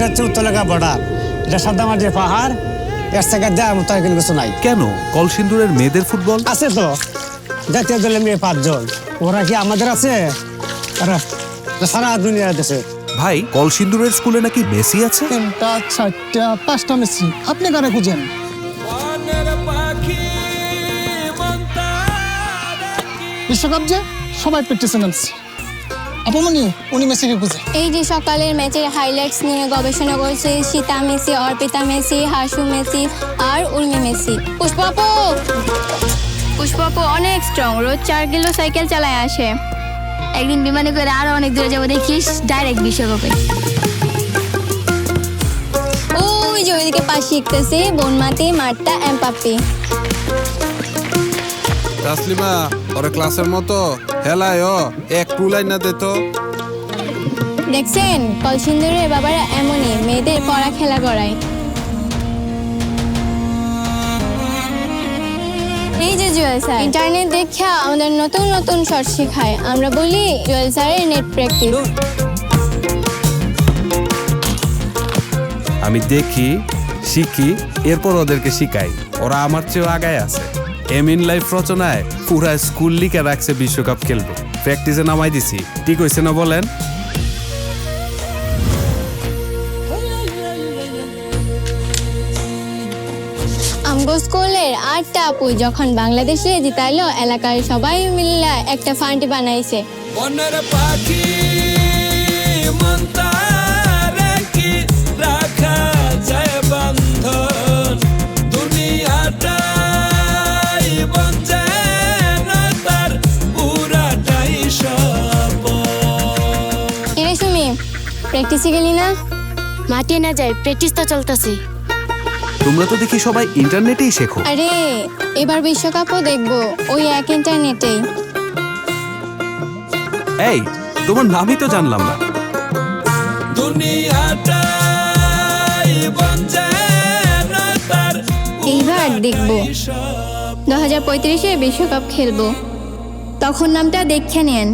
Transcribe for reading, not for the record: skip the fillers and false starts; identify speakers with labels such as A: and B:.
A: এটা হচ্ছে উত্তরলেখা বর্ডার, এটা সাদামাটির পাহাড়, এর থেকে দেওয়ার মতো এখানে কিছু নাই।
B: কেন কলসিন্দুরের মেয়েদের ফুটবল
A: আছে তো, জাতীয় দলের মেয়ে 5 জন, ওরা কি আমাদের আছে? ওরা সারা দুনিয়ার দেশে।
B: ভাই কলসিন্দুরের স্কুলে নাকি মেসি আছে?
C: 3টা 4টা 5টা মেসি, আপনি কারে খুঁজেন? বিশ্বকাপ যে সবাই প্র্যাকটিসে নামছে, আপনি উনি মেসিকে খুঁজে।
D: এই যে সকালের ম্যাচের হাইলাইটস নিয়ে গবেষণা করছে সীতা মেসি, অর্পিতা মেসি, হাসু মেসি আর উর্মি মেসি। পুষ্পাপু অনেক স্ট্রং, রোজ 4 কিলো সাইকেল চালায় আসে। একদিন বিমানে করে আরো অনেক দূরে যাবো, দেখিস ডাইরেক্ট বিশ্বকাপে। ওই যে ওইদিকে পাশ শিখতেছে বনমাতি, মার্তা, এমপাপ্পি।
E: তাসলিমা ওরে ক্লাসের মতো হেলায় একটু লাইন না দে তো।
D: দেখছেন কলসিন্দুরের বাবারা এমনই, মেয়েদের পড়া খেলা করায়। এই যে জুয়েল স্যার ইন্টারনেট দেখা আমাদের নতুন নতুন শট শেখায়, আমরা বলি জুয়েল স্যারের নেট প্র্যাকটিস।
E: আমি দেখি, শিখি, এরপর ওদেরকে শিখাই। ওরা আমার চেয়েও আগায় আছে। এমিন লাইফ রচনায় পুরা স্কুল লিখে রাখছে বিশ্বকাপ খেলবো। প্র্যাকটিসে নামাই দিছি, ঠিক হয়েছে না বলেন?
D: আমগো স্কুলের 8টা আপুই যখন বাংলাদেশে জিতাইলো, এলাকার সবাই মিলে একটা ফান্ড বানাইছে।
F: বনের পাখি মন তারে কি রাখা যায় বন্ধন, দুনিয়াটাই বন যেন তার পুরাটাই সপন।
D: কিরে সুমি, প্র্যাকটিসে গেলি না?
G: মাঠে না যায়, প্র্যাকটিস তো চলতেছে।
B: তোমরা তো দেখি সবাই ইন্টারনেটেই শেখো।
D: আরে এবার বিশ্বকাপও দেখবো ওই এক ইন্টারনেটেই।
B: এই তোমার নামই তো জানলাম না।
F: দুনিয়াটাই বন যেন তার
D: এইবার দেখবো 2035-এ বিশ্বকাপ খেলবো, তখন নামটা দেখে নেন।